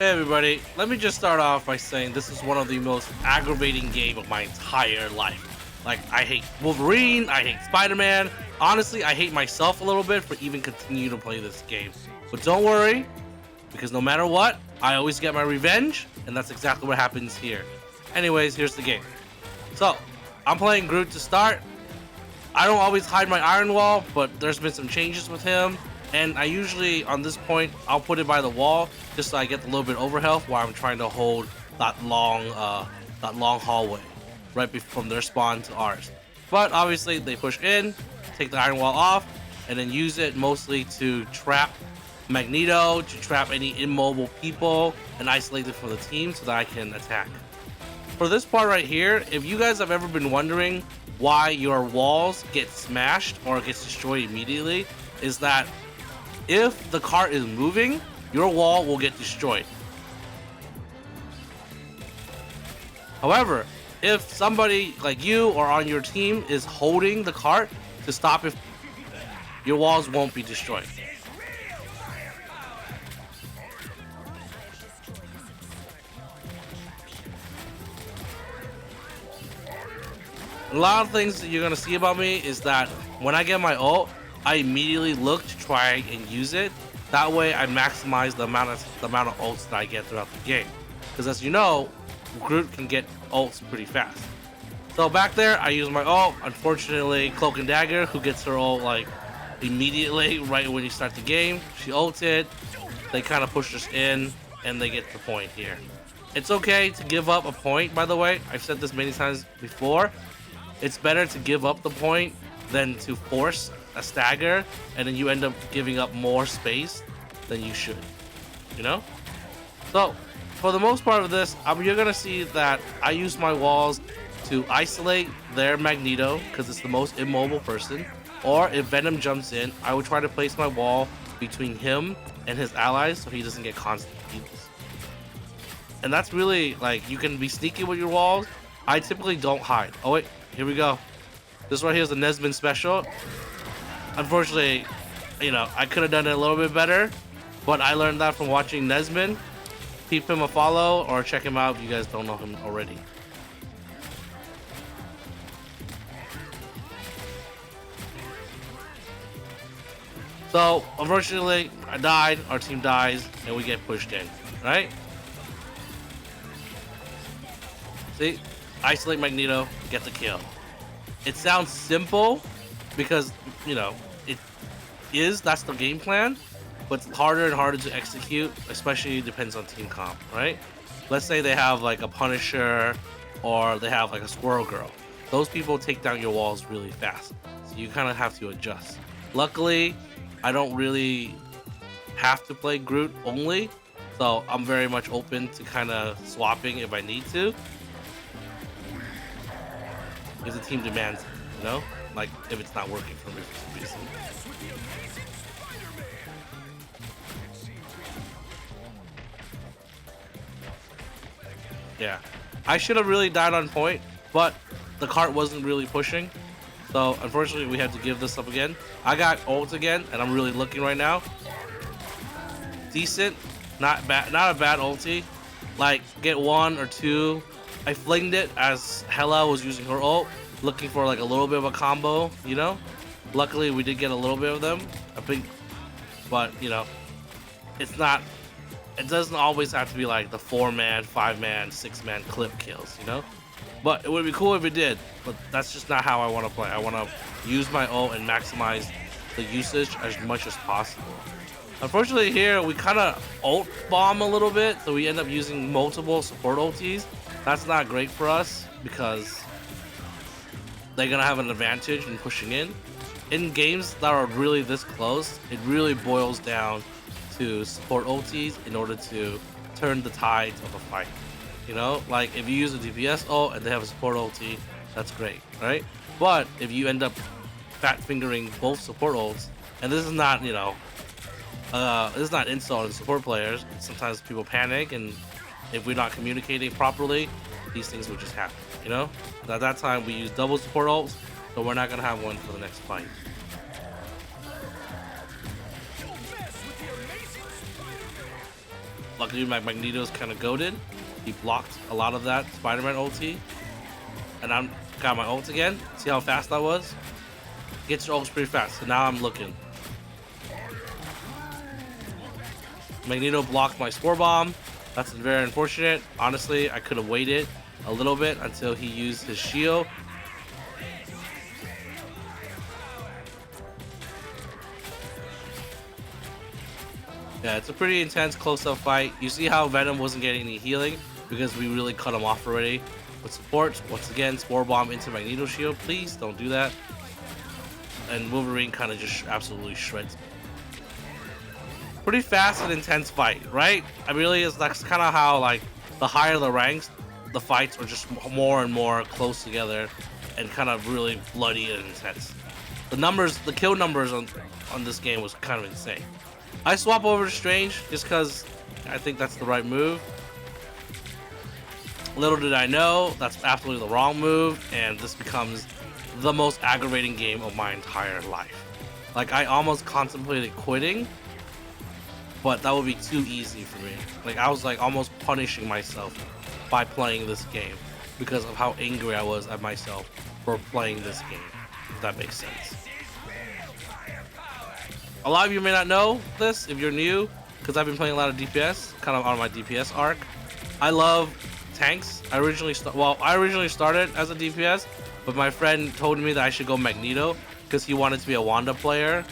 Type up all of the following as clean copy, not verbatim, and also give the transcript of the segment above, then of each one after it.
Hey everybody, let me just start off by saying this is one of the most aggravating game of my entire life. Like, I hate Wolverine, I hate Spider-Man. Honestly, I hate myself a little bit for even continuing to play this game. But don't worry, because no matter what, I always get my revenge, and that's exactly what happens here. Anyways, here's the game. So, I'm playing Groot to start. I don't always hide my iron wall, but there's been some changes with him. And I usually, on this point, I'll put it by the wall just so I get a little bit over health while I'm trying to hold that long hallway from their spawn to ours. But obviously, they push in, take the iron wall off, and then use it mostly to trap Magneto, to trap any immobile people, and isolate them from the team so that I can attack. For this part right here, if you guys have ever been wondering why your walls get smashed or gets destroyed immediately, is that if the cart is moving, your wall will get destroyed. However, if somebody like you or on your team is holding the cart to stop it, your walls won't be destroyed. A lot of things that you're gonna see about me is that when I get my ult, I immediately look to try and use it. That way, I maximize the amount of ults that I get throughout the game. Because as you know, Groot can get ults pretty fast. So back there, I use my ult. Unfortunately, Cloak and Dagger, who gets her ult like immediately right when you start the game, she ulted. They kind of push us in, and they get the point here. It's okay to give up a point, by the way. I've said this many times before. It's better to give up the point than to force a stagger, and then you end up giving up more space than you should, you know? So, for the most part of this, you're gonna see that I use my walls to isolate their Magneto, because it's the most immobile person, or if Venom jumps in, I would try to place my wall between him and his allies so he doesn't get constant heals. And that's really, like, you can be sneaky with your walls. I typically don't hide. Oh wait, here we go. This right here is the Nesmond special. Unfortunately, you know, I could have done it a little bit better, but I learned that from watching Nesmond. Keep him a follow or check him out if you guys don't know him already. So, unfortunately, I died, our team dies, and we get pushed in, right? See? Isolate Magneto, get the kill. It sounds simple because, you know, that's the game plan, but it's harder and harder to execute, especially depends on team comp, right? Let's say they have like a Punisher or they have like a Squirrel Girl. Those people take down your walls really fast, so you kind of have to adjust. Luckily, I don't really have to play Groot only, so I'm very much open to kind of swapping if I need to. If the team demands it, you know? Like, if it's not working for me for some reason. Yeah. I should have really died on point, but the cart wasn't really pushing. So, unfortunately, we had to give this up again. I got ult again, and I'm really looking right now. Decent. Not bad. Not a bad ulti. Like, get one or two. I flinged it as Hela was using her ult, looking for like a little bit of a combo, you know? Luckily, we did get a little bit of them, I think, but you know, it doesn't always have to be like the 4-man, 5-man, 6-man clip kills, you know? But it would be cool if it did, but that's just not how I want to play. I want to use my ult and maximize the usage as much as possible. Unfortunately here, we kind of ult bomb a little bit, so we end up using multiple support ultis. That's not great for us because they're gonna have an advantage in pushing in. In games that are really this close, it really boils down to support ultis in order to turn the tides of a fight. You know, like if you use a DPS ult and they have a support ulti, that's great, right? But if you end up fat fingering both support ults, and this is not, you know, this is not insulting support players. Sometimes people panic, and if we're not communicating properly, these things will just happen, you know? At that time, we use double support ults, so we're not gonna have one for the next fight. luckily my Magneto's kind of goated. He blocked a lot of that Spider-Man ulti. And I'm got my ult again. See how fast that was? Gets your ults pretty fast. So now I'm looking. Magneto blocked my Spore Bomb. That's very unfortunate. Honestly, I could have waited a little bit until he used his shield. Yeah, it's a pretty intense close-up fight. You see how Venom wasn't getting any healing because we really cut him off already. With support, once again, Spore Bomb into Magneto shield. Please don't do that. And Wolverine kind of just absolutely shreds. Pretty fast and intense fight, right? I really is that's kind of how like the higher the ranks, the fights are just more and more close together and kind of really bloody and intense. The numbers, the kill numbers on this game was kind of insane. I swap over to Strange just because I think that's the right move. Little did I know, that's absolutely the wrong move, and this becomes the most aggravating game of my entire life. Like, I almost contemplated quitting, but that would be too easy for me. Like, I was like almost punishing myself by playing this game because of how angry I was at myself for playing this game, if that makes sense. A lot of you may not know this if you're new, because I've been playing a lot of DPS, kind of on my DPS arc. I love tanks. I originally started as a DPS, but my friend told me that I should go Magneto because he wanted to be a Wanda player.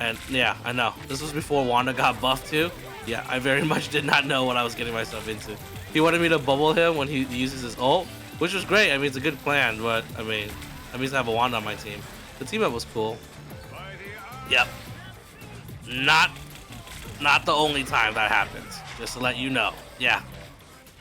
And yeah, I know. This was before Wanda got buffed too. Yeah, I very much did not know what I was getting myself into. He wanted me to bubble him when he uses his ult, which was great. I mean, it's a good plan, but I mean, that means I have a Wanda on my team. The team up was cool. Yep. Not the only time that happens. Just to let you know. Yeah.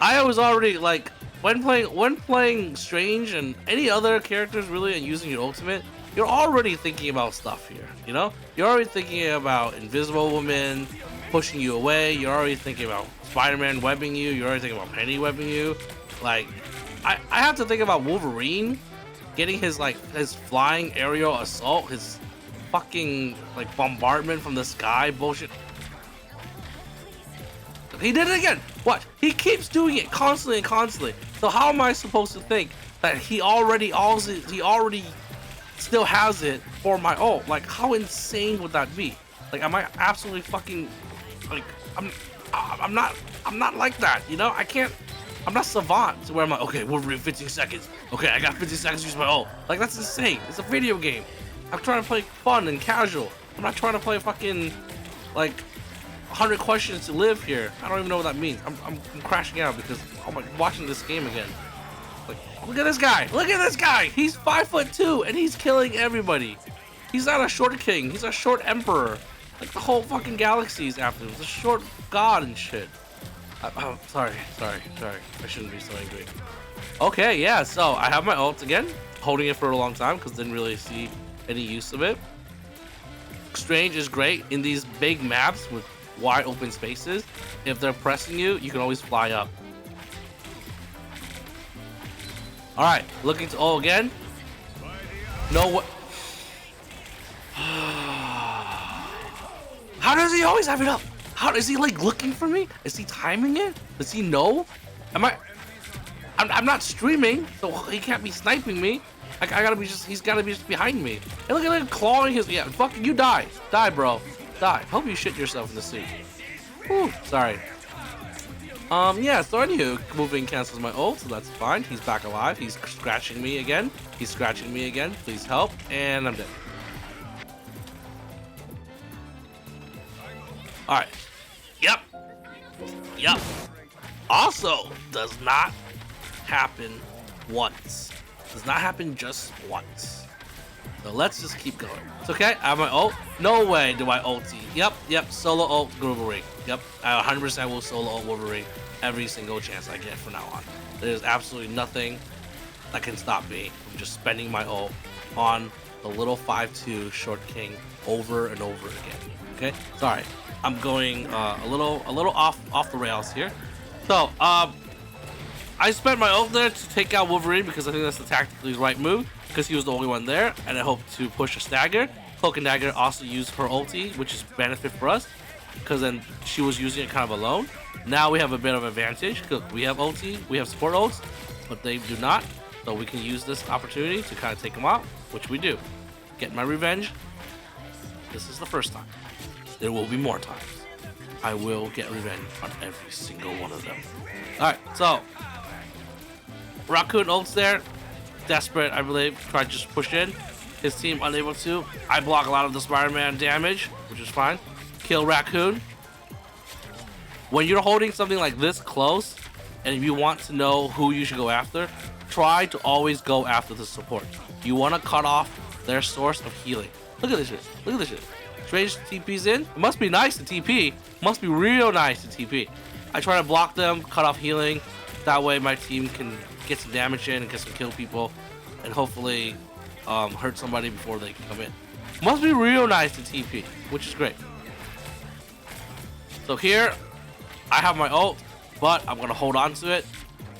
I was already like when playing Strange and any other characters really and using your ultimate, you're already thinking about stuff here, you know? You're already thinking about Invisible Woman pushing you away. You're already thinking about Spider-Man webbing you. You're already thinking about Penny webbing you. Like, I have to think about Wolverine getting his flying aerial assault, his fucking like bombardment from the sky bullshit. He did it again. What? He keeps doing it constantly and constantly. So how am I supposed to think that he already still has it for my ult? Like, how insane would that be? Like, am I absolutely fucking like I'm not like that, you know? I'm not savant to where I'm like, okay, Wolverine 15 seconds. Okay, I got 15 seconds to use my ult. Like, that's insane. It's a video game. I'm trying to play fun and casual. I'm not trying to play fucking like 100 questions to live here. I don't even know what that means. I'm crashing out because I'm like watching this game again. Like, look at this guy. Look at this guy. He's 5'2" and he's killing everybody. He's not a short king. He's a short emperor. Like, the whole fucking galaxy is after him. He's a short god and shit. I'm sorry. I shouldn't be so angry. Okay, yeah. So I have my ult again, holding it for a long time because didn't really see any use of it. Strange is great in these big maps with wide open spaces. If they're pressing you, you can always fly up. All right, looking to ult again. No what? How does he always have it up? How is he like looking for me? Is he timing it? Does he know? I'm not streaming, so he can't be sniping me. He's gotta be just behind me. And look at him clawing his, yeah, fucking you die. Die, bro. Die. Hope you shit yourself in the seat. Whew, sorry. Yeah, so anywho, moving cancels my ult, so that's fine. He's back alive. He's scratching me again. Please help. And I'm dead. Alright. Yep. Also, does not happen once. Does not happen just once. So let's just keep going. It's okay. I have my ult. No way do I ulti. Yep. Solo ult Wolverine. Yep. I 100% will solo ult Wolverine every single chance I get from now on. There's absolutely nothing that can stop me from just spending my ult on the little 5'2" short king over and over again. Okay. Sorry. I'm going a little off the rails here. So I spent my ult there to take out Wolverine because I think that's the tactically right move because he was the only one there, and I hope to push a stagger. Cloak and Dagger also used her ulti, which is benefit for us because then she was using it kind of alone. Now we have a bit of advantage because we have ulti, we have support ults, but they do not. So we can use this opportunity to kind of take them out, which we do. Get my revenge. This is the first time. There will be more times. I will get revenge on every single one of them. Alright, so Raccoon ults there. Desperate, I believe. Tried to just push in. His team unable to. I block a lot of the Spider-Man damage, which is fine. Kill Raccoon. When you're holding something like this close, and if you want to know who you should go after, try to always go after the support. You want to cut off their source of healing. Look at this shit. Look at this shit. Strange TP's in. It must be nice to TP. Must be real nice to TP. I try to block them, cut off healing. That way my team can get some damage in and get some kill people, and hopefully hurt somebody before they can come in. Must be real nice to TP, which is great. So here, I have my ult, but I'm gonna hold on to it.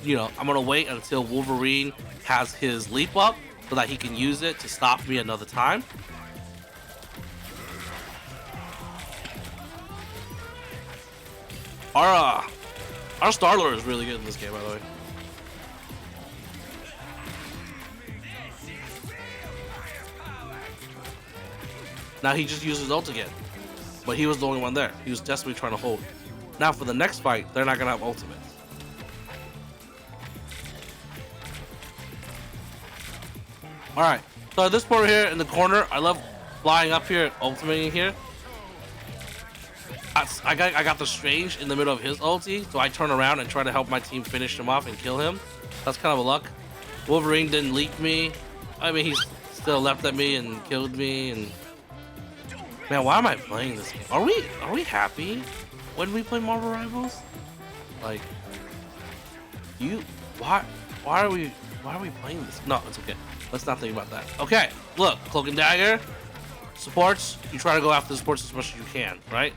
You know, I'm gonna wait until Wolverine has his leap up so that he can use it to stop me another time. Our Star-Lord is really good in this game, by the way. Now he just used his ult again, but he was the only one there. He was desperately trying to hold. Now for the next fight, they're not gonna have ultimates. All right, so at this point here in the corner, I love flying up here, ultimating here. I got the Strange in the middle of his ulti, so I turn around and try to help my team finish him off and kill him. That's kind of a luck. Wolverine didn't leak me. I mean, he still leapt at me and killed me. And man, why am I playing this game? Are we happy when we play Marvel Rivals? Like, why are we playing this? No, it's okay. Let's not think about that. Okay, look, Cloak and Dagger. Supports, you try to go after the supports as much as you can, right?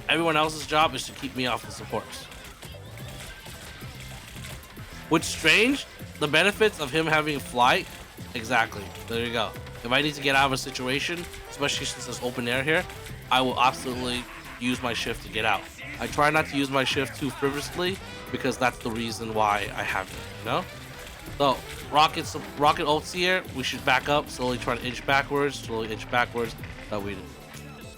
Everyone else's job is to keep me off the supports. With Strange, the benefits of him having flight, exactly, there you go. If I need to get out of a situation, especially since there's open air here, I will absolutely use my shift to get out. I try not to use my shift too frivolously because that's the reason why I have it, you know? So, rocket ults here, we should back up, slowly try to inch backwards, that we do.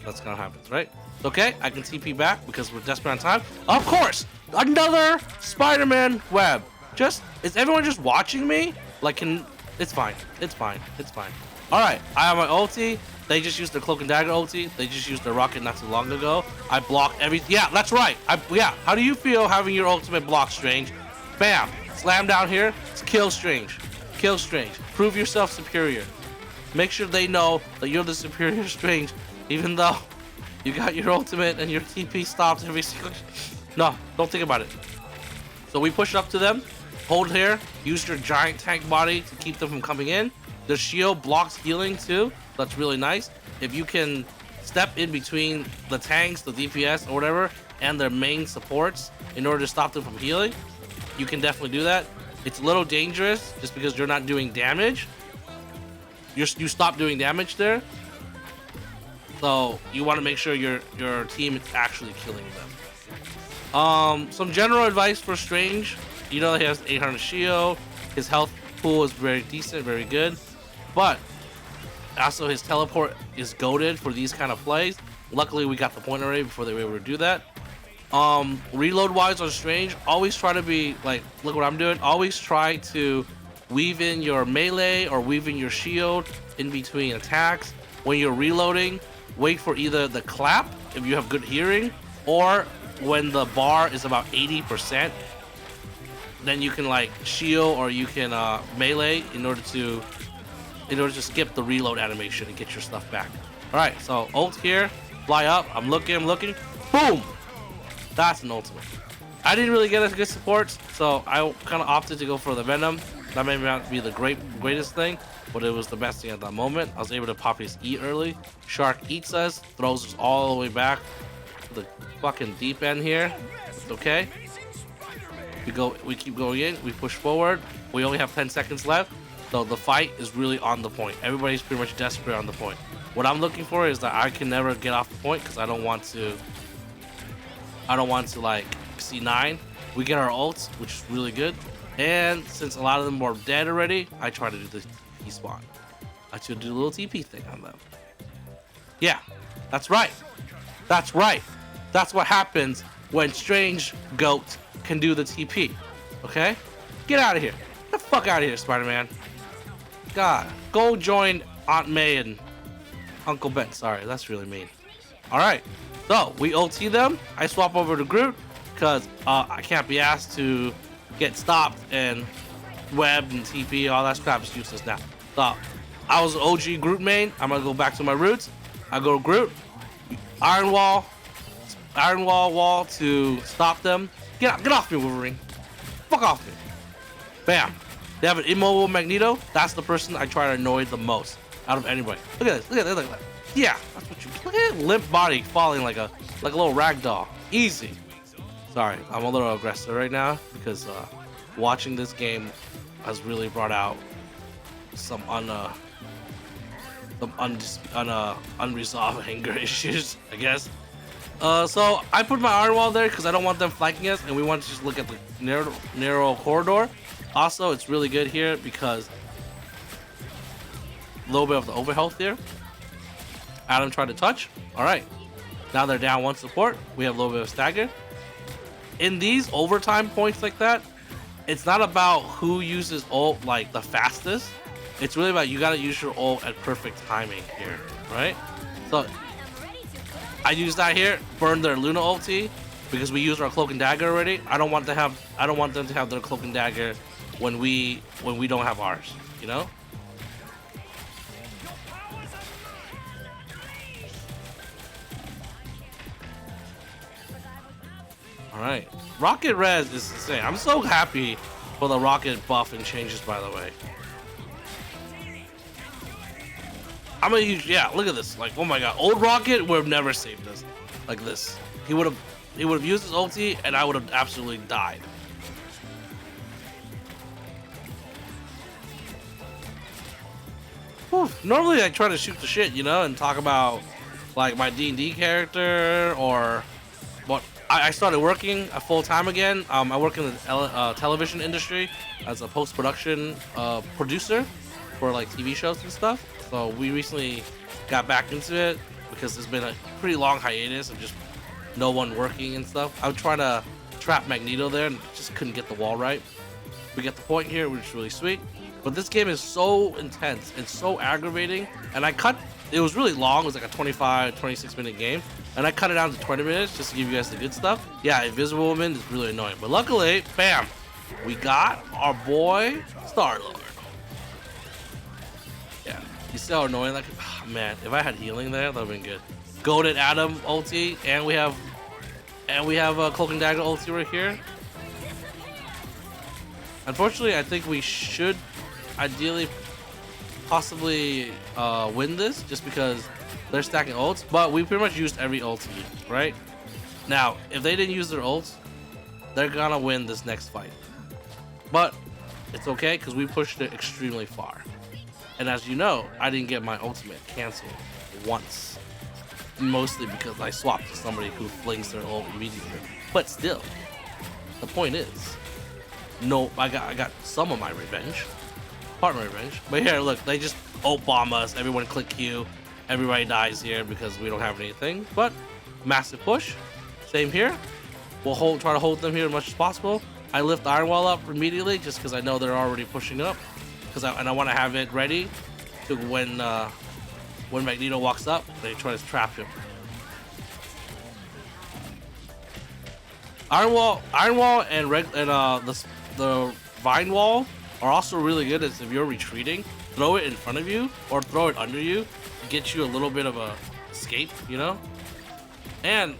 That's gonna happen, right? Okay, I can TP back because we're desperate on time. Of course! Another Spider-Man web! Is everyone just watching me? Like, it's fine. Alright, I have my ulti. They just used their Cloak and Dagger ulti. They just used their rocket not too long ago. I blocked everything. Yeah, that's right. How do you feel having your ultimate block, Strange? Bam! Slam down here. Kill Strange. Prove yourself superior. Make sure they know that you're the superior Strange, even though you got your ultimate and your TP stops every single. No, don't think about it. So we push up to them. Hold here. Use your giant tank body to keep them from coming in. Their shield blocks healing too. That's really nice. If you can step in between the tanks, the DPS or whatever, and their main supports in order to stop them from healing, you can definitely do that. It's a little dangerous just because you're not doing damage. You stop doing damage there. So you want to make sure your team is actually killing them. Some general advice for Strange. You know he has 800 shield. His health pool is very decent, very good. But also his teleport is goated for these kind of plays. Luckily we got the point already before they were able to do that. Reload wise on Strange, always try to be like, look what I'm doing. Always try to weave in your melee or weave in your shield in between attacks. When you're reloading, wait for either the clap if you have good hearing, or when the bar is about 80%, then you can like shield or you can melee in order to skip the reload animation and get your stuff back. All right, so ult here, fly up. I'm looking. Boom. That's an ultimate. I didn't really get a good support, so I kind of opted to go for the Venom. That may not be the greatest thing, but it was the best thing at that moment. I was able to pop his E early. Shark eats us, throws us all the way back to the fucking deep end here. It's okay. We keep going in. We push forward. We only have 10 seconds left, so the fight is really on the point. Everybody's pretty much desperate on the point. What I'm looking for is that I can never get off the point because I don't want to I don't want to like C9. We get our ults, which is really good. And since a lot of them were dead already, I try to do the TP spawn. I should do a little TP thing on them. Yeah, that's right. That's right. That's what happens when Strange Goat can do the TP. Okay? Get out of here. Get the fuck out of here, Spider-Man. God, go join Aunt May and Uncle Ben. Sorry, that's really mean. All right, so we OT them. I swap over to Groot because I can't be asked to get stopped and web and TP. All that crap is useless now. So I was OG Groot main. I'm gonna go back to my roots. I go to Groot, Iron Wall to stop them. Get off me, Wolverine. Fuck off me. Bam. They have an immobile Magneto. That's the person I try to annoy the most out of anybody. Look at this. Look at this. Look at that. Yeah, that's what you. Look at it, limp body falling like a little rag doll. Easy. Sorry, I'm a little aggressive right now because watching this game has really brought out some unresolved anger issues, I guess. So I put my Iron Wall there because I don't want them flanking us, and we want to just look at the narrow corridor. Also, it's really good here because a little bit of the overhealth here. Adam tried to touch. All right. Now they're down one support. We have a little bit of stagger. In these overtime points like that, it's not about who uses ult like the fastest. It's really about you got to use your ult at perfect timing here, right? So I use that here, burn their Luna ulti because we use our cloak and dagger already. I don't want them to have their cloak and dagger when we don't have ours, you know? All right, Rocket Res is insane. I'm so happy for the Rocket buff and changes, by the way. I'm gonna use, yeah, look at this. Like, oh my god, old Rocket would have never saved us like this. He would have used his ulti and I would have absolutely died. Whew. Normally I try to shoot the shit, you know, and talk about like my D&D character or what. I started working full time again. I work in the television industry as a post-production producer for like TV shows and stuff. So we recently got back into it because there's been a pretty long hiatus of just no one working and stuff. I was trying to trap Magneto there and just couldn't get the wall right. We get the point here, which is really sweet. But this game is so intense and so aggravating. And it was really long. It was like a 25, 26 minute game. And I cut it down to 20 minutes just to give you guys the good stuff. Yeah, Invisible Woman is really annoying. But luckily, bam, we got our boy Star-Lord. Yeah, he's so annoying. Like, oh, man, if I had healing there, that would have been good. Goaded Adam ulti, and we have a Cloak and Dagger ulti right here. Unfortunately, I think we should ideally possibly win this just because they're stacking ults, but we pretty much used every ulti, right? Now, if they didn't use their ults, they're gonna win this next fight. But it's okay because we pushed it extremely far. And as you know, I didn't get my ultimate canceled once. Mostly because I swapped to somebody who flings their ult immediately. But still, the point is, no, I got some of my revenge. Part of my revenge. But here, look, they just ult bomb us. Everyone click Q. Everybody dies here because we don't have anything. But massive push. Same here. We'll try to hold them here as much as possible. I lift Iron Wall up immediately just because I know they're already pushing up. And I want to have it ready to when Magneto walks up, they try to trap him. Iron Wall, and the Vine Wall are also really good. As if you're retreating, throw it in front of you or throw it under you, get you a little bit of a escape, you know. And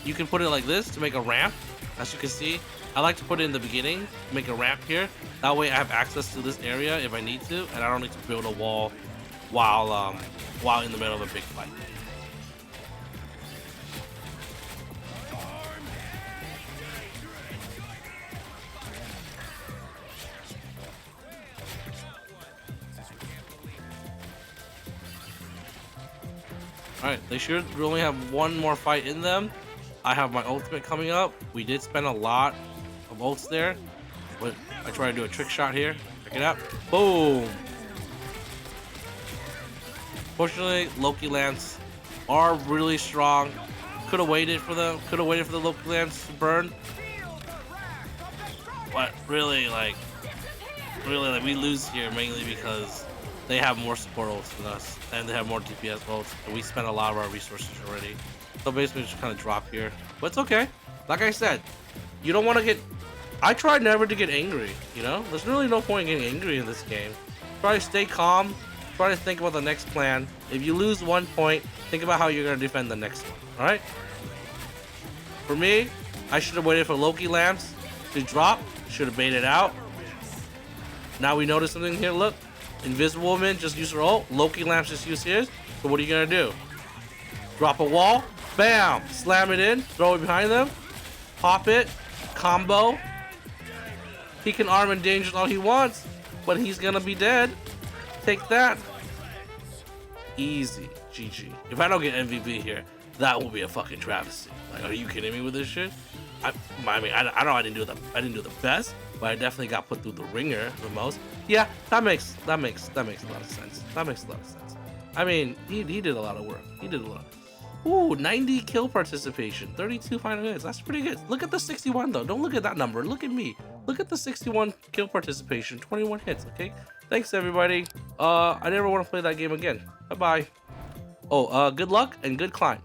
you can put it like this to make a ramp. As you can see, I like to put it in the beginning, make a ramp here. That way I have access to this area if I need to, and I don't need to build a wall while in the middle of a big fight. Alright, they should only have one more fight in them. I have my ultimate coming up. We did spend a lot of ults there, but I try to do a trick shot here. Check it out. Boom. Fortunately, Loki Lance are really strong. Could have waited for them. Could have waited for the Loki Lance to burn. But really, like we lose here mainly because they have more support ults than us, and they have more DPS ults, and we spent a lot of our resources already. So basically, just kind of drop here. But it's okay. Like I said, you don't want to get. I try never to get angry. You know, there's really no point in getting angry in this game. Try to stay calm. Try to think about the next plan. If you lose 1 point, think about how you're gonna defend the next one. All right. For me, I should have waited for Loki Lamps to drop. Should have baited out. Now we notice something here. Look, Invisible Woman just used her ult. Loki Lamps just used his. So what are you gonna do? Drop a wall. Bam! Slam it in. Throw it behind them. Pop it. Combo. He can arm and danger all he wants, but he's gonna be dead. Take that. Easy. GG. If I don't get MVP here, that will be a fucking travesty. Like, are you kidding me with this shit? I mean, I know I didn't do the best, but I definitely got put through the ringer the most. Yeah, that makes a lot of sense. That makes a lot of sense. I mean, he did a lot of work. He did a lot. Ooh, 90 kill participation, 32 final hits. That's pretty good. Look at the 61 though. Don't look at that number. Look at me. Look at the 61 kill participation, 21 hits. Okay. Thanks everybody. I never want to play that game again. Bye bye. Oh, good luck and good climb.